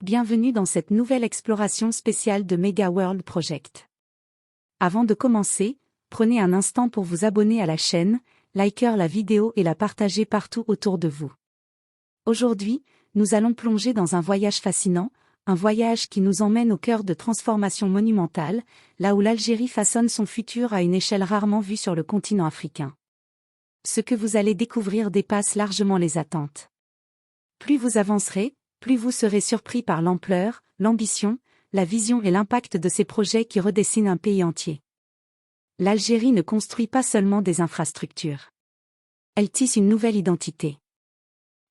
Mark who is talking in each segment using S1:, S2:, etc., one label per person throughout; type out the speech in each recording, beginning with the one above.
S1: Bienvenue dans cette nouvelle exploration spéciale de Mega World Project. Avant de commencer, prenez un instant pour vous abonner à la chaîne, liker la vidéo et la partager partout autour de vous. Aujourd'hui, nous allons plonger dans un voyage fascinant, un voyage qui nous emmène au cœur de transformations monumentales, là où l'Algérie façonne son futur à une échelle rarement vue sur le continent africain. Ce que vous allez découvrir dépasse largement les attentes. Plus vous avancerez, plus vous serez surpris par l'ampleur, l'ambition, la vision et l'impact de ces projets qui redessinent un pays entier. L'Algérie ne construit pas seulement des infrastructures. Elle tisse une nouvelle identité.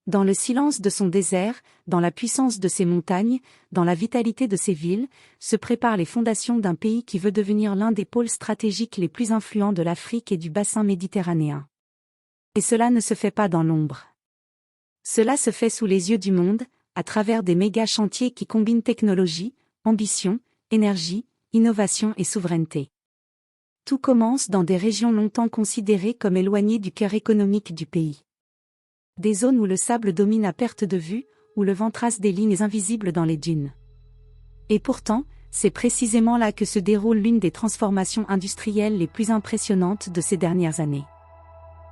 S1: Dans le silence de son désert, dans la puissance de ses montagnes, dans la vitalité de ses villes, se préparent les fondations d'un pays qui veut devenir l'un des pôles stratégiques les plus influents de l'Afrique et du bassin méditerranéen. Et cela ne se fait pas dans l'ombre. Cela se fait sous les yeux du monde, à travers des méga chantiers qui combinent technologie, ambition, énergie, innovation et souveraineté. Tout commence dans des régions longtemps considérées comme éloignées du cœur économique du pays. Des zones où le sable domine à perte de vue, où le vent trace des lignes invisibles dans les dunes. Et pourtant, c'est précisément là que se déroule l'une des transformations industrielles les plus impressionnantes de ces dernières années.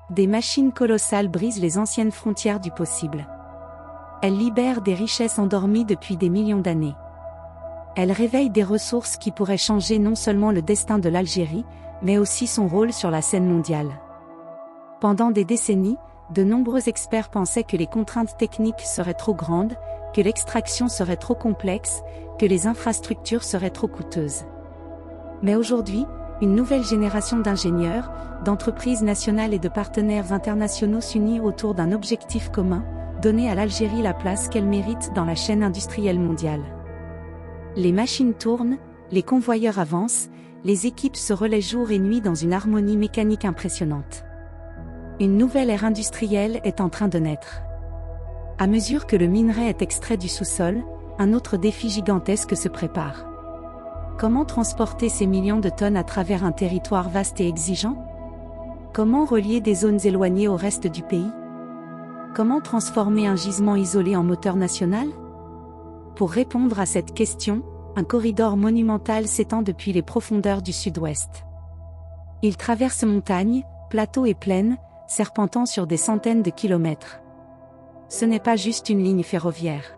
S1: Des machines colossales brisent les anciennes frontières du possible. Elles libèrent des richesses endormies depuis des millions d'années. Elles réveillent des ressources qui pourraient changer non seulement le destin de l'Algérie, mais aussi son rôle sur la scène mondiale. Pendant des décennies, de nombreux experts pensaient que les contraintes techniques seraient trop grandes, que l'extraction serait trop complexe, que les infrastructures seraient trop coûteuses. Mais aujourd'hui, une nouvelle génération d'ingénieurs, d'entreprises nationales et de partenaires internationaux s'unit autour d'un objectif commun: donner à l'Algérie la place qu'elle mérite dans la chaîne industrielle mondiale. Les machines tournent, les convoyeurs avancent, les équipes se relaient jour et nuit dans une harmonie mécanique impressionnante. Une nouvelle ère industrielle est en train de naître. À mesure que le minerai est extrait du sous-sol, un autre défi gigantesque se prépare. Comment transporter ces millions de tonnes à travers un territoire vaste et exigeant? Comment relier des zones éloignées au reste du pays? Comment transformer un gisement isolé en moteur national? Pour répondre à cette question, un corridor monumental s'étend depuis les profondeurs du sud-ouest. Il traverse montagnes, plateaux et plaines, serpentant sur des centaines de kilomètres. Ce n'est pas juste une ligne ferroviaire.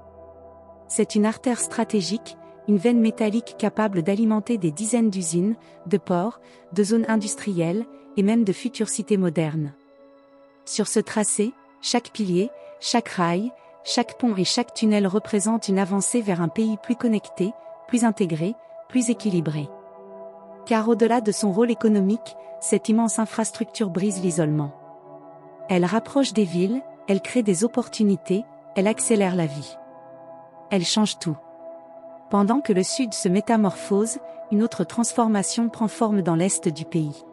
S1: C'est une artère stratégique, une veine métallique capable d'alimenter des dizaines d'usines, de ports, de zones industrielles, et même de futures cités modernes. Sur ce tracé, chaque pilier, chaque rail, chaque pont et chaque tunnel représentent une avancée vers un pays plus connecté, plus intégré, plus équilibré. Car au-delà de son rôle économique, cette immense infrastructure brise l'isolement. Elle rapproche des villes, elle crée des opportunités, elle accélère la vie. Elle change tout. Pendant que le sud se métamorphose, une autre transformation prend forme dans l'est du pays.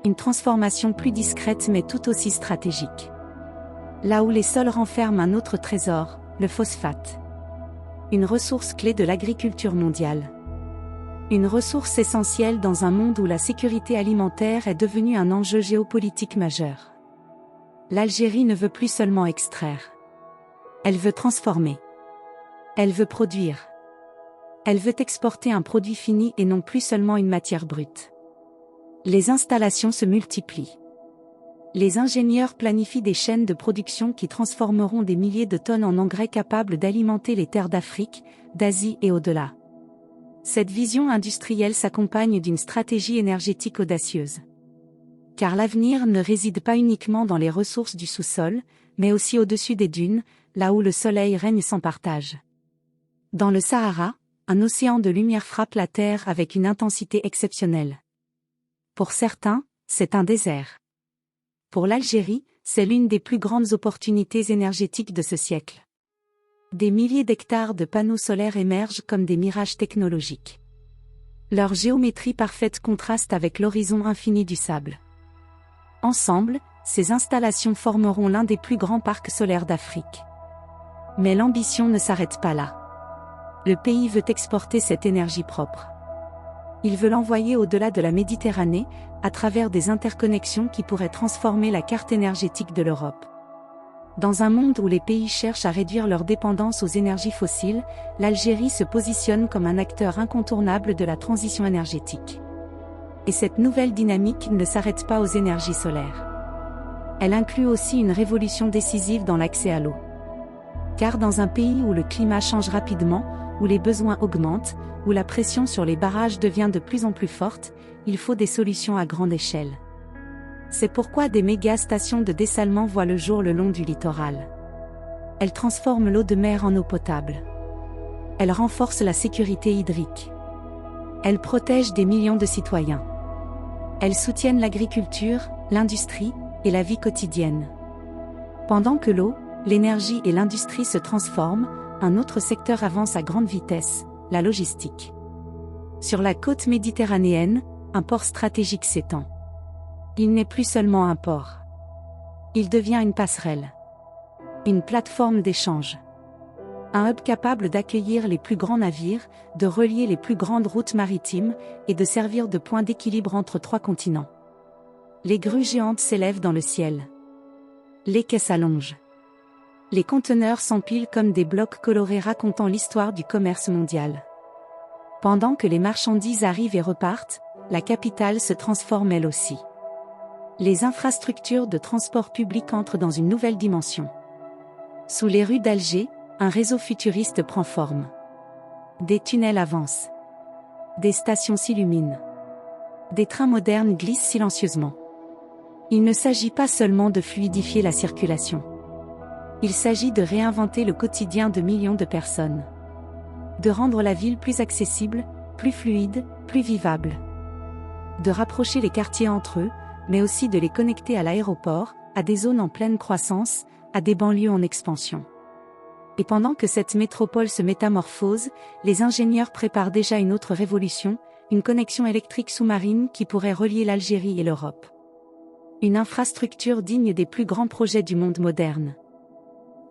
S1: Une transformation plus discrète mais tout aussi stratégique. Là où les sols renferment un autre trésor, le phosphate. Une ressource clé de l'agriculture mondiale. Une ressource essentielle dans un monde où la sécurité alimentaire est devenue un enjeu géopolitique majeur. L'Algérie ne veut plus seulement extraire. Elle veut transformer. Elle veut produire. Elle veut exporter un produit fini et non plus seulement une matière brute. Les installations se multiplient. Les ingénieurs planifient des chaînes de production qui transformeront des milliers de tonnes en engrais capables d'alimenter les terres d'Afrique, d'Asie et au-delà. Cette vision industrielle s'accompagne d'une stratégie énergétique audacieuse. Car l'avenir ne réside pas uniquement dans les ressources du sous-sol, mais aussi au-dessus des dunes, là où le soleil règne sans partage. Dans le Sahara, un océan de lumière frappe la Terre avec une intensité exceptionnelle. Pour certains, c'est un désert. Pour l'Algérie, c'est l'une des plus grandes opportunités énergétiques de ce siècle. Des milliers d'hectares de panneaux solaires émergent comme des mirages technologiques. Leur géométrie parfaite contraste avec l'horizon infini du sable. Ensemble, ces installations formeront l'un des plus grands parcs solaires d'Afrique. Mais l'ambition ne s'arrête pas là. Le pays veut exporter cette énergie propre. Il veut l'envoyer au-delà de la Méditerranée, à travers des interconnexions qui pourraient transformer la carte énergétique de l'Europe. Dans un monde où les pays cherchent à réduire leur dépendance aux énergies fossiles, l'Algérie se positionne comme un acteur incontournable de la transition énergétique. Et cette nouvelle dynamique ne s'arrête pas aux énergies solaires. Elle inclut aussi une révolution décisive dans l'accès à l'eau. Car dans un pays où le climat change rapidement, où les besoins augmentent, où la pression sur les barrages devient de plus en plus forte, il faut des solutions à grande échelle. C'est pourquoi des méga-stations de dessalement voient le jour le long du littoral. Elles transforment l'eau de mer en eau potable. Elles renforcent la sécurité hydrique. Elles protègent des millions de citoyens. Elles soutiennent l'agriculture, l'industrie et la vie quotidienne. Pendant que l'eau, l'énergie et l'industrie se transforment, un autre secteur avance à grande vitesse, la logistique. Sur la côte méditerranéenne, un port stratégique s'étend. Il n'est plus seulement un port. Il devient une passerelle. Une plateforme d'échange. Un hub capable d'accueillir les plus grands navires, de relier les plus grandes routes maritimes et de servir de point d'équilibre entre 3 continents. Les grues géantes s'élèvent dans le ciel. Les quais s'allongent. Les conteneurs s'empilent comme des blocs colorés racontant l'histoire du commerce mondial. Pendant que les marchandises arrivent et repartent, la capitale se transforme elle aussi. Les infrastructures de transport public entrent dans une nouvelle dimension. Sous les rues d'Alger, un réseau futuriste prend forme. Des tunnels avancent. Des stations s'illuminent. Des trains modernes glissent silencieusement. Il ne s'agit pas seulement de fluidifier la circulation. Il s'agit de réinventer le quotidien de millions de personnes. De rendre la ville plus accessible, plus fluide, plus vivable. De rapprocher les quartiers entre eux, mais aussi de les connecter à l'aéroport, à des zones en pleine croissance, à des banlieues en expansion. Et pendant que cette métropole se métamorphose, les ingénieurs préparent déjà une autre révolution, une connexion électrique sous-marine qui pourrait relier l'Algérie et l'Europe. Une infrastructure digne des plus grands projets du monde moderne.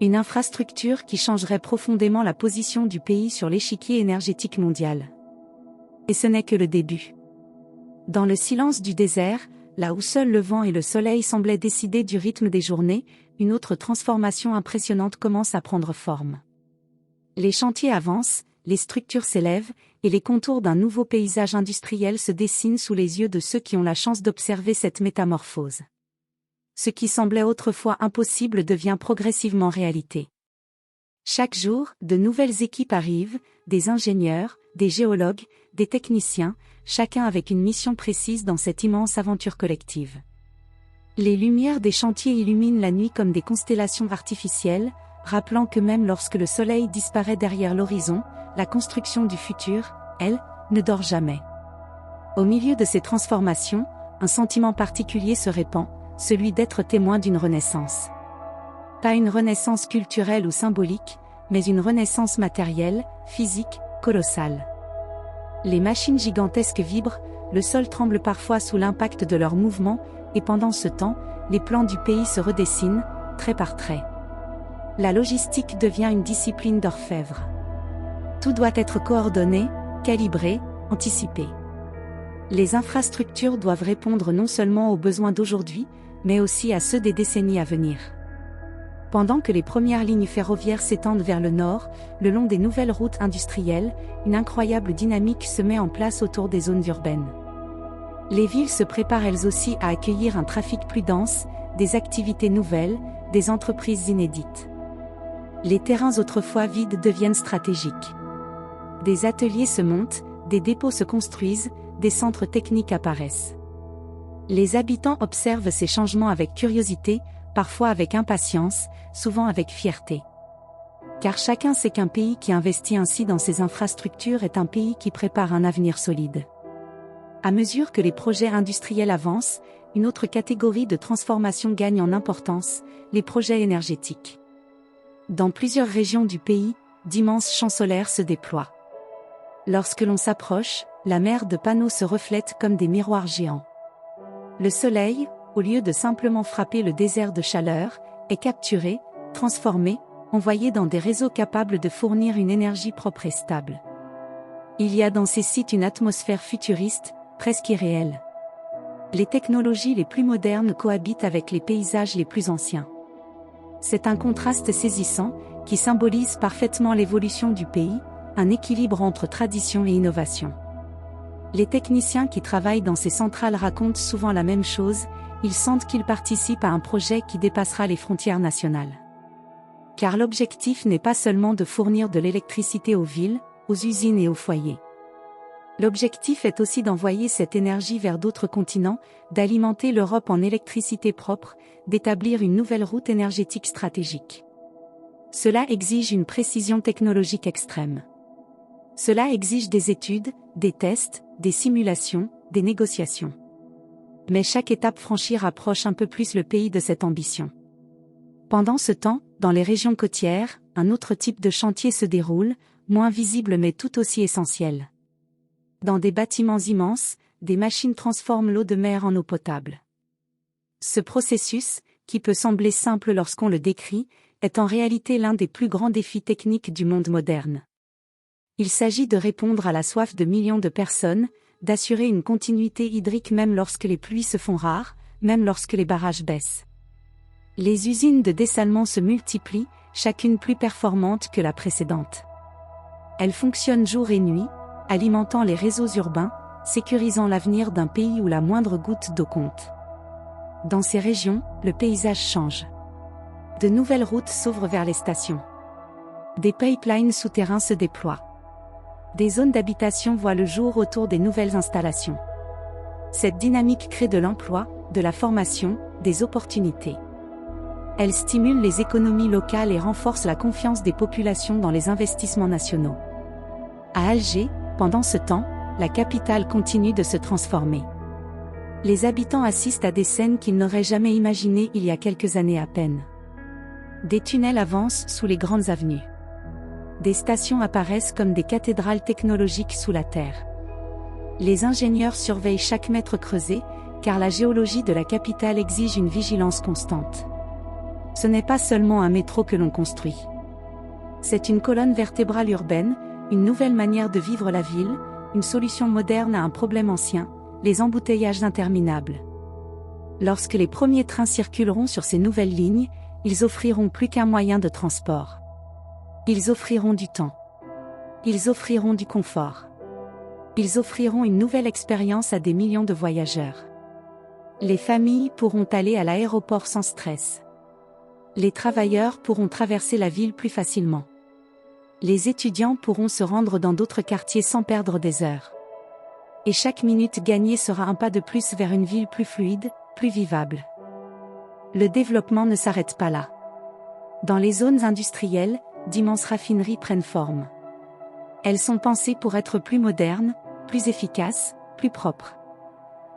S1: Une infrastructure qui changerait profondément la position du pays sur l'échiquier énergétique mondial. Et ce n'est que le début. Dans le silence du désert, là où seul le vent et le soleil semblaient décider du rythme des journées, une autre transformation impressionnante commence à prendre forme. Les chantiers avancent, les structures s'élèvent, et les contours d'un nouveau paysage industriel se dessinent sous les yeux de ceux qui ont la chance d'observer cette métamorphose. Ce qui semblait autrefois impossible devient progressivement réalité. Chaque jour, de nouvelles équipes arrivent, des ingénieurs, des géologues, des techniciens, chacun avec une mission précise dans cette immense aventure collective. Les lumières des chantiers illuminent la nuit comme des constellations artificielles, rappelant que même lorsque le soleil disparaît derrière l'horizon, la construction du futur, elle, ne dort jamais. Au milieu de ces transformations, un sentiment particulier se répand, celui d'être témoin d'une renaissance. Pas une renaissance culturelle ou symbolique, mais une renaissance matérielle, physique, colossale. Les machines gigantesques vibrent, le sol tremble parfois sous l'impact de leurs mouvements, et pendant ce temps, les plans du pays se redessinent, trait par trait. La logistique devient une discipline d'orfèvre. Tout doit être coordonné, calibré, anticipé. Les infrastructures doivent répondre non seulement aux besoins d'aujourd'hui, mais aussi à ceux des décennies à venir. Pendant que les premières lignes ferroviaires s'étendent vers le nord, le long des nouvelles routes industrielles, une incroyable dynamique se met en place autour des zones urbaines. Les villes se préparent elles aussi à accueillir un trafic plus dense, des activités nouvelles, des entreprises inédites. Les terrains autrefois vides deviennent stratégiques. Des ateliers se montent, des dépôts se construisent, des centres techniques apparaissent. Les habitants observent ces changements avec curiosité, parfois avec impatience, souvent avec fierté. Car chacun sait qu'un pays qui investit ainsi dans ses infrastructures est un pays qui prépare un avenir solide. À mesure que les projets industriels avancent, une autre catégorie de transformation gagne en importance, les projets énergétiques. Dans plusieurs régions du pays, d'immenses champs solaires se déploient. Lorsque l'on s'approche, la mer de panneaux se reflète comme des miroirs géants. Le soleil, au lieu de simplement frapper le désert de chaleur, est capturé, transformé, envoyé dans des réseaux capables de fournir une énergie propre et stable. Il y a dans ces sites une atmosphère futuriste, presque irréelle. Les technologies les plus modernes cohabitent avec les paysages les plus anciens. C'est un contraste saisissant, qui symbolise parfaitement l'évolution du pays, un équilibre entre tradition et innovation. Les techniciens qui travaillent dans ces centrales racontent souvent la même chose, ils sentent qu'ils participent à un projet qui dépassera les frontières nationales. Car l'objectif n'est pas seulement de fournir de l'électricité aux villes, aux usines et aux foyers. L'objectif est aussi d'envoyer cette énergie vers d'autres continents, d'alimenter l'Europe en électricité propre, d'établir une nouvelle route énergétique stratégique. Cela exige une précision technologique extrême. Cela exige des études, des tests, des simulations, des négociations. Mais chaque étape franchie rapproche un peu plus le pays de cette ambition. Pendant ce temps, dans les régions côtières, un autre type de chantier se déroule, moins visible mais tout aussi essentiel. Dans des bâtiments immenses, des machines transforment l'eau de mer en eau potable. Ce processus, qui peut sembler simple lorsqu'on le décrit, est en réalité l'un des plus grands défis techniques du monde moderne. Il s'agit de répondre à la soif de millions de personnes, d'assurer une continuité hydrique même lorsque les pluies se font rares, même lorsque les barrages baissent. Les usines de dessalement se multiplient, chacune plus performante que la précédente. Elles fonctionnent jour et nuit, alimentant les réseaux urbains, sécurisant l'avenir d'un pays où la moindre goutte d'eau compte. Dans ces régions, le paysage change. De nouvelles routes s'ouvrent vers les stations. Des pipelines souterrains se déploient. Des zones d'habitation voient le jour autour des nouvelles installations. Cette dynamique crée de l'emploi, de la formation, des opportunités. Elle stimule les économies locales et renforce la confiance des populations dans les investissements nationaux. À Alger, pendant ce temps, la capitale continue de se transformer. Les habitants assistent à des scènes qu'ils n'auraient jamais imaginées il y a quelques années à peine. Des tunnels avancent sous les grandes avenues. Des stations apparaissent comme des cathédrales technologiques sous la terre. Les ingénieurs surveillent chaque mètre creusé, car la géologie de la capitale exige une vigilance constante. Ce n'est pas seulement un métro que l'on construit. C'est une colonne vertébrale urbaine, une nouvelle manière de vivre la ville, une solution moderne à un problème ancien, les embouteillages interminables. Lorsque les premiers trains circuleront sur ces nouvelles lignes, ils offriront plus qu'un moyen de transport. Ils offriront du temps. Ils offriront du confort. Ils offriront une nouvelle expérience à des millions de voyageurs. Les familles pourront aller à l'aéroport sans stress. Les travailleurs pourront traverser la ville plus facilement. Les étudiants pourront se rendre dans d'autres quartiers sans perdre des heures. Et chaque minute gagnée sera un pas de plus vers une ville plus fluide, plus vivable. Le développement ne s'arrête pas là. Dans les zones industrielles, d'immenses raffineries prennent forme. Elles sont pensées pour être plus modernes, plus efficaces, plus propres.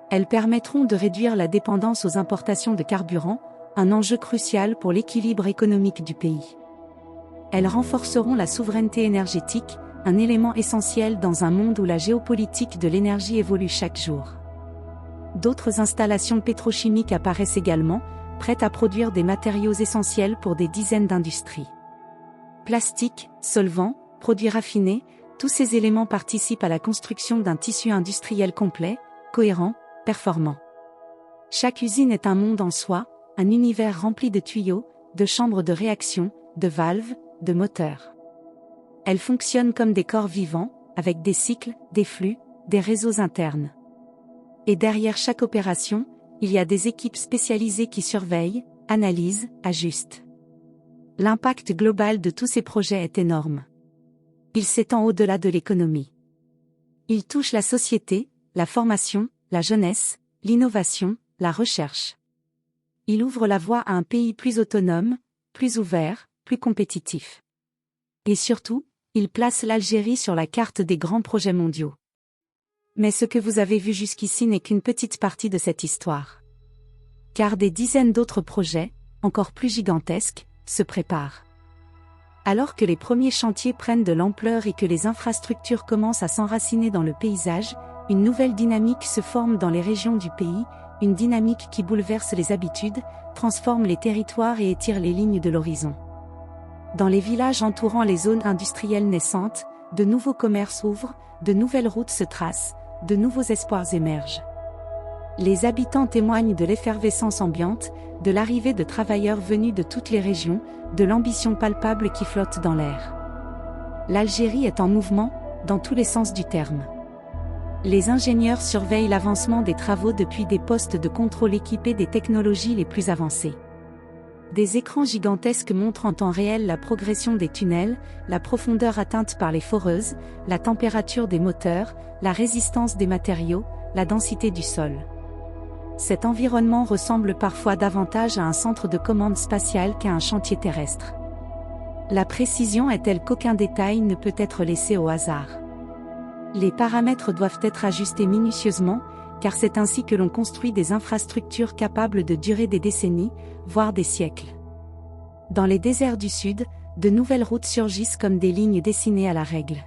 S1: Elles permettront de réduire la dépendance aux importations de carburant, un enjeu crucial pour l'équilibre économique du pays. Elles renforceront la souveraineté énergétique, un élément essentiel dans un monde où la géopolitique de l'énergie évolue chaque jour. D'autres installations pétrochimiques apparaissent également, prêtes à produire des matériaux essentiels pour des dizaines d'industries. Plastique, solvants, produits raffinés, tous ces éléments participent à la construction d'un tissu industriel complet, cohérent, performant. Chaque usine est un monde en soi, un univers rempli de tuyaux, de chambres de réaction, de valves, de moteurs. Elles fonctionnent comme des corps vivants, avec des cycles, des flux, des réseaux internes. Et derrière chaque opération, il y a des équipes spécialisées qui surveillent, analysent, ajustent. L'impact global de tous ces projets est énorme. Il s'étend au-delà de l'économie. Il touche la société, la formation, la jeunesse, l'innovation, la recherche. Il ouvre la voie à un pays plus autonome, plus ouvert, plus compétitif. Et surtout, il place l'Algérie sur la carte des grands projets mondiaux. Mais ce que vous avez vu jusqu'ici n'est qu'une petite partie de cette histoire. Car des dizaines d'autres projets, encore plus gigantesques, se préparent. Alors que les premiers chantiers prennent de l'ampleur et que les infrastructures commencent à s'enraciner dans le paysage, une nouvelle dynamique se forme dans les régions du pays, une dynamique qui bouleverse les habitudes, transforme les territoires et étire les lignes de l'horizon. Dans les villages entourant les zones industrielles naissantes, de nouveaux commerces ouvrent, de nouvelles routes se tracent, de nouveaux espoirs émergent. Les habitants témoignent de l'effervescence ambiante, de l'arrivée de travailleurs venus de toutes les régions, de l'ambition palpable qui flotte dans l'air. L'Algérie est en mouvement, dans tous les sens du terme. Les ingénieurs surveillent l'avancement des travaux depuis des postes de contrôle équipés des technologies les plus avancées. Des écrans gigantesques montrent en temps réel la progression des tunnels, la profondeur atteinte par les foreuses, la température des moteurs, la résistance des matériaux, la densité du sol. Cet environnement ressemble parfois davantage à un centre de commande spatial qu'à un chantier terrestre. La précision est telle qu'aucun détail ne peut être laissé au hasard. Les paramètres doivent être ajustés minutieusement, car c'est ainsi que l'on construit des infrastructures capables de durer des décennies, voire des siècles. Dans les déserts du Sud, de nouvelles routes surgissent comme des lignes dessinées à la règle.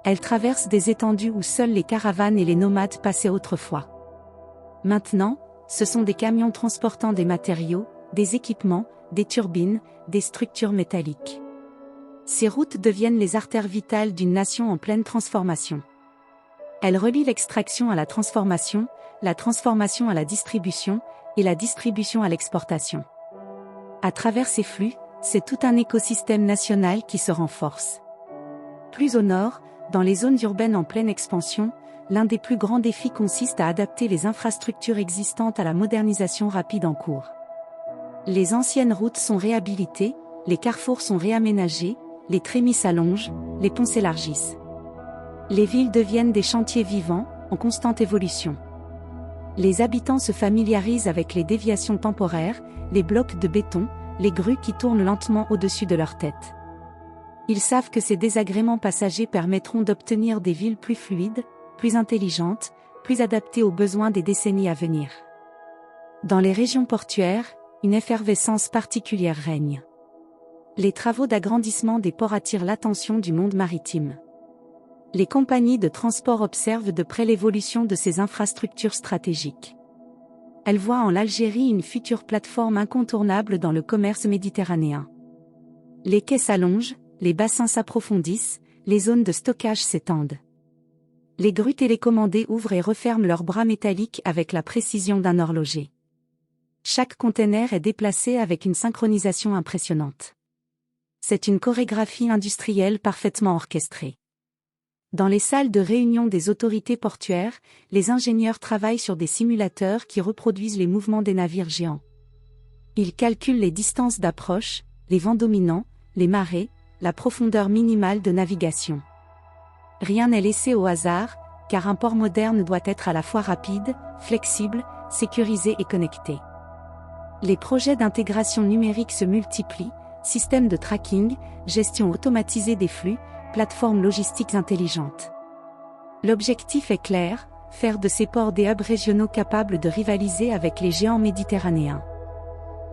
S1: Elles traversent des étendues où seules les caravanes et les nomades passaient autrefois. Maintenant, ce sont des camions transportant des matériaux, des équipements, des turbines, des structures métalliques. Ces routes deviennent les artères vitales d'une nation en pleine transformation. Elles relient l'extraction à la transformation à la distribution, et la distribution à l'exportation. À travers ces flux, c'est tout un écosystème national qui se renforce. Plus au nord, dans les zones urbaines en pleine expansion, l'un des plus grands défis consiste à adapter les infrastructures existantes à la modernisation rapide en cours. Les anciennes routes sont réhabilitées, les carrefours sont réaménagés, les trémies s'allongent, les ponts s'élargissent. Les villes deviennent des chantiers vivants, en constante évolution. Les habitants se familiarisent avec les déviations temporaires, les blocs de béton, les grues qui tournent lentement au-dessus de leur tête. Ils savent que ces désagréments passagers permettront d'obtenir des villes plus fluides, plus intelligentes, plus adaptées aux besoins des décennies à venir. Dans les régions portuaires, une effervescence particulière règne. Les travaux d'agrandissement des ports attirent l'attention du monde maritime. Les compagnies de transport observent de près l'évolution de ces infrastructures stratégiques. Elles voient en l'Algérie une future plateforme incontournable dans le commerce méditerranéen. Les quais s'allongent, les bassins s'approfondissent, les zones de stockage s'étendent. Les grues télécommandées ouvrent et referment leurs bras métalliques avec la précision d'un horloger. Chaque conteneur est déplacé avec une synchronisation impressionnante. C'est une chorégraphie industrielle parfaitement orchestrée. Dans les salles de réunion des autorités portuaires, les ingénieurs travaillent sur des simulateurs qui reproduisent les mouvements des navires géants. Ils calculent les distances d'approche, les vents dominants, les marées, la profondeur minimale de navigation. Rien n'est laissé au hasard, car un port moderne doit être à la fois rapide, flexible, sécurisé et connecté. Les projets d'intégration numérique se multiplient, systèmes de tracking, gestion automatisée des flux, plateformes logistiques intelligentes. L'objectif est clair, faire de ces ports des hubs régionaux capables de rivaliser avec les géants méditerranéens.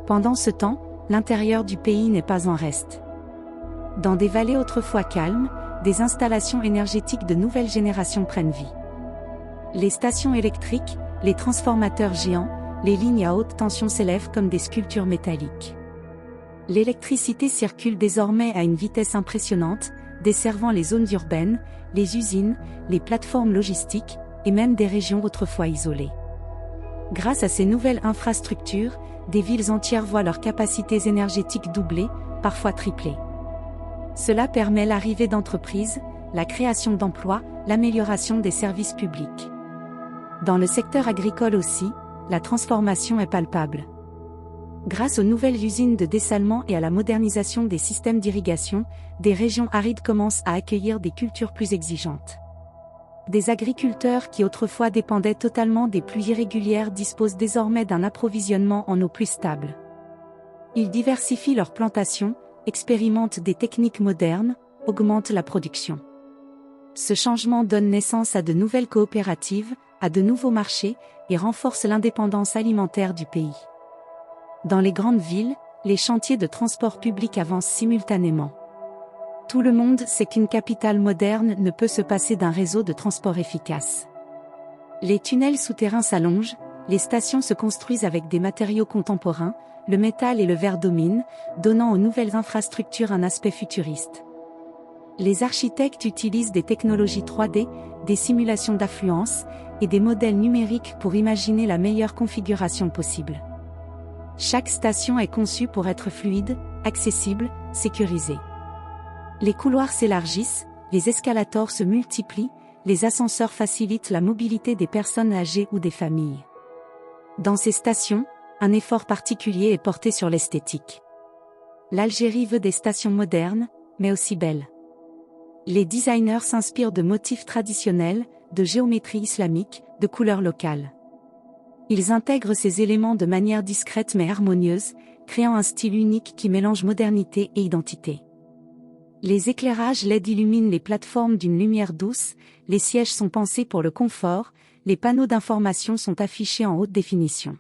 S1: Pendant ce temps, l'intérieur du pays n'est pas en reste. Dans des vallées autrefois calmes, des installations énergétiques de nouvelle génération prennent vie. Les stations électriques, les transformateurs géants, les lignes à haute tension s'élèvent comme des sculptures métalliques. L'électricité circule désormais à une vitesse impressionnante, desservant les zones urbaines, les usines, les plateformes logistiques, et même des régions autrefois isolées. Grâce à ces nouvelles infrastructures, des villes entières voient leurs capacités énergétiques doublées, parfois triplées. Cela permet l'arrivée d'entreprises, la création d'emplois, l'amélioration des services publics. Dans le secteur agricole aussi, la transformation est palpable. Grâce aux nouvelles usines de dessalement et à la modernisation des systèmes d'irrigation, des régions arides commencent à accueillir des cultures plus exigeantes. Des agriculteurs qui autrefois dépendaient totalement des pluies irrégulières disposent désormais d'un approvisionnement en eau plus stable. Ils diversifient leurs plantations, expérimentent des techniques modernes, augmentent la production. Ce changement donne naissance à de nouvelles coopératives, à de nouveaux marchés, et renforce l'indépendance alimentaire du pays. Dans les grandes villes, les chantiers de transport public avancent simultanément. Tout le monde sait qu'une capitale moderne ne peut se passer d'un réseau de transport efficace. Les tunnels souterrains s'allongent, les stations se construisent avec des matériaux contemporains, le métal et le verre dominent, donnant aux nouvelles infrastructures un aspect futuriste. Les architectes utilisent des technologies 3D, des simulations d'affluence, et des modèles numériques pour imaginer la meilleure configuration possible. Chaque station est conçue pour être fluide, accessible, sécurisée. Les couloirs s'élargissent, les escalators se multiplient, les ascenseurs facilitent la mobilité des personnes âgées ou des familles. Dans ces stations, un effort particulier est porté sur l'esthétique. L'Algérie veut des stations modernes, mais aussi belles. Les designers s'inspirent de motifs traditionnels, de géométrie islamique, de couleurs locales. Ils intègrent ces éléments de manière discrète mais harmonieuse, créant un style unique qui mélange modernité et identité. Les éclairages LED illuminent les plateformes d'une lumière douce, les sièges sont pensés pour le confort, les panneaux d'information sont affichés en haute définition.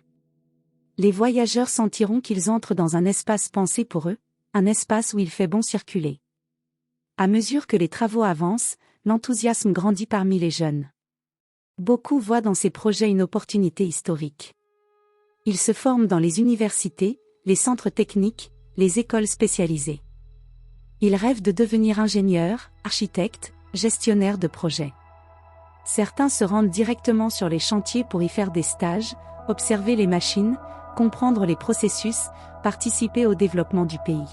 S1: Les voyageurs sentiront qu'ils entrent dans un espace pensé pour eux, un espace où il fait bon circuler. À mesure que les travaux avancent, l'enthousiasme grandit parmi les jeunes. Beaucoup voient dans ces projets une opportunité historique. Ils se forment dans les universités, les centres techniques, les écoles spécialisées. Ils rêvent de devenir ingénieurs, architectes, gestionnaires de projets. Certains se rendent directement sur les chantiers pour y faire des stages, observer les machines, comprendre les processus, participer au développement du pays.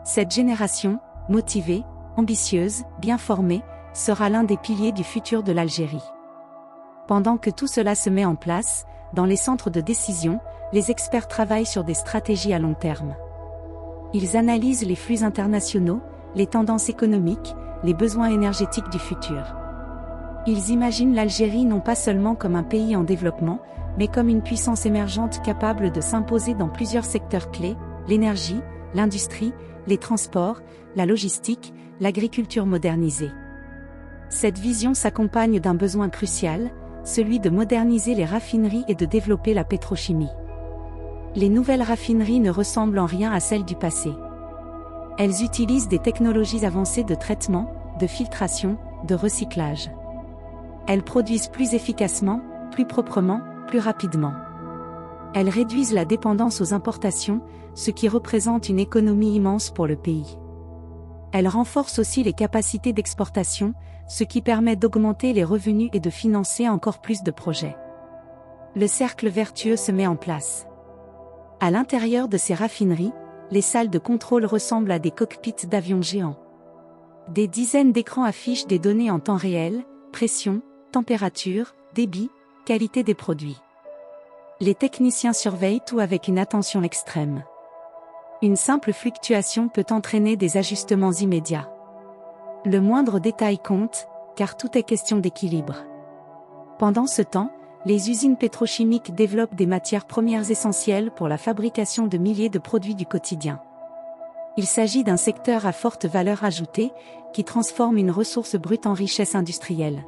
S1: Cette génération, motivée, ambitieuse, bien formée, sera l'un des piliers du futur de l'Algérie. Pendant que tout cela se met en place, dans les centres de décision, les experts travaillent sur des stratégies à long terme. Ils analysent les flux internationaux, les tendances économiques, les besoins énergétiques du futur. Ils imaginent l'Algérie non pas seulement comme un pays en développement, mais comme une puissance émergente capable de s'imposer dans plusieurs secteurs clés, l'énergie, l'industrie, les transports, la logistique, l'agriculture modernisée. Cette vision s'accompagne d'un besoin crucial, celui de moderniser les raffineries et de développer la pétrochimie. Les nouvelles raffineries ne ressemblent en rien à celles du passé. Elles utilisent des technologies avancées de traitement, de filtration, de recyclage. Elles produisent plus efficacement, plus proprement, plus rapidement. Elles réduisent la dépendance aux importations, ce qui représente une économie immense pour le pays. Elles renforcent aussi les capacités d'exportation, ce qui permet d'augmenter les revenus et de financer encore plus de projets. Le cercle vertueux se met en place. À l'intérieur de ces raffineries, les salles de contrôle ressemblent à des cockpits d'avions géants. Des dizaines d'écrans affichent des données en temps réel, pression, température, débit, qualité des produits. Les techniciens surveillent tout avec une attention extrême. Une simple fluctuation peut entraîner des ajustements immédiats. Le moindre détail compte, car tout est question d'équilibre. Pendant ce temps, les usines pétrochimiques développent des matières premières essentielles pour la fabrication de milliers de produits du quotidien. Il s'agit d'un secteur à forte valeur ajoutée, qui transforme une ressource brute en richesse industrielle.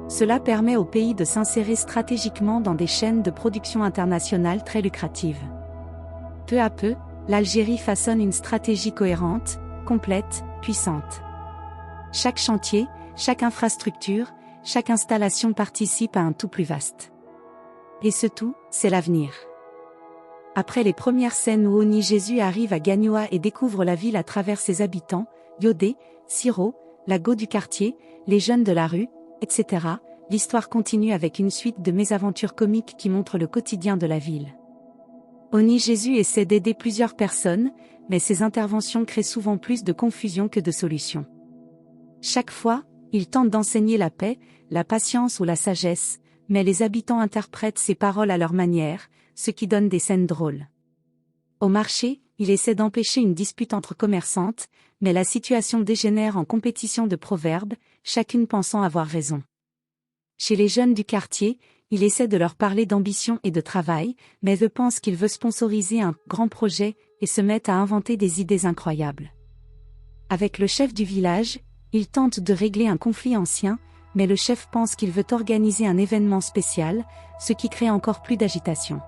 S1: Cela permet au pays de s'insérer stratégiquement dans des chaînes de production internationales très lucratives. Peu à peu, l'Algérie façonne une stratégie cohérente, complète, puissante. Chaque chantier, chaque infrastructure, chaque installation participe à un tout plus vaste. Et ce tout, c'est l'avenir. Après les premières scènes où Oni Jésus arrive à Gagnoa et découvre la ville à travers ses habitants, Yodé, Siro, la go du quartier, les jeunes de la rue, etc., l'histoire continue avec une suite de mésaventures comiques qui montrent le quotidien de la ville. Oni Jésus essaie d'aider plusieurs personnes, mais ses interventions créent souvent plus de confusion que de solutions. Chaque fois, il tente d'enseigner la paix, la patience ou la sagesse, mais les habitants interprètent ses paroles à leur manière, ce qui donne des scènes drôles. Au marché, il essaie d'empêcher une dispute entre commerçantes, mais la situation dégénère en compétition de proverbes, chacune pensant avoir raison. Chez les jeunes du quartier, il essaie de leur parler d'ambition et de travail, mais eux pensent qu'il veut sponsoriser un grand projet et se mettent à inventer des idées incroyables. Avec le chef du village, il tente de régler un conflit ancien, mais le chef pense qu'il veut organiser un événement spécial, ce qui crée encore plus d'agitation.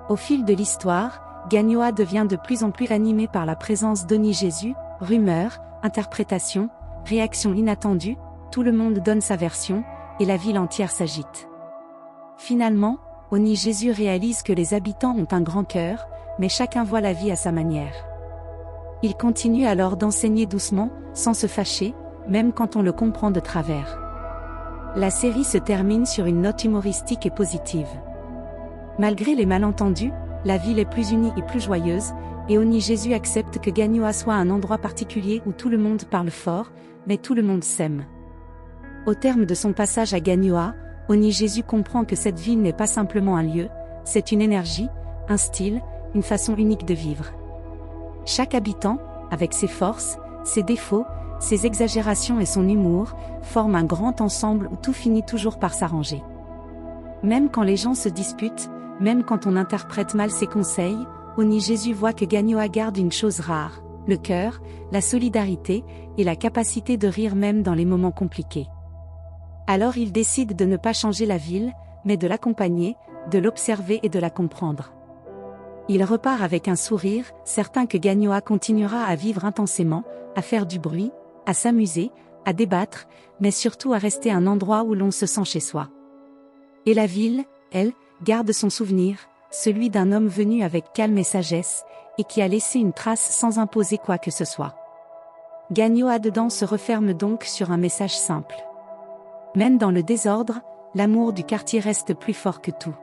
S1: Au fil de l'histoire, Gagnoa devient de plus en plus animé par la présence d'Oni Jésus, rumeurs, interprétations, réactions inattendues, tout le monde donne sa version, et la ville entière s'agite. Finalement, Oni Jésus réalise que les habitants ont un grand cœur, mais chacun voit la vie à sa manière. Il continue alors d'enseigner doucement, sans se fâcher, même quand on le comprend de travers. La série se termine sur une note humoristique et positive. Malgré les malentendus, la ville est plus unie et plus joyeuse, et Oni Jésus accepte que Gagnoa soit un endroit particulier où tout le monde parle fort, mais tout le monde s'aime. Au terme de son passage à Gagnoa, Oni Jésus comprend que cette ville n'est pas simplement un lieu, c'est une énergie, un style, une façon unique de vivre. Chaque habitant, avec ses forces, ses défauts, ses exagérations et son humour, forme un grand ensemble où tout finit toujours par s'arranger. Même quand les gens se disputent, même quand on interprète mal ses conseils, Oni Jésus voit que Gagnoa garde une chose rare, le cœur, la solidarité, et la capacité de rire même dans les moments compliqués. Alors il décide de ne pas changer la ville, mais de l'accompagner, de l'observer et de la comprendre. Il repart avec un sourire, certain que Gagnoa continuera à vivre intensément, à faire du bruit, à s'amuser, à débattre, mais surtout à rester un endroit où l'on se sent chez soi. Et la ville, elle, garde son souvenir, celui d'un homme venu avec calme et sagesse, et qui a laissé une trace sans imposer quoi que ce soit. Gagnoa dedans se referme donc sur un message simple. Même dans le désordre, l'amour du quartier reste plus fort que tout.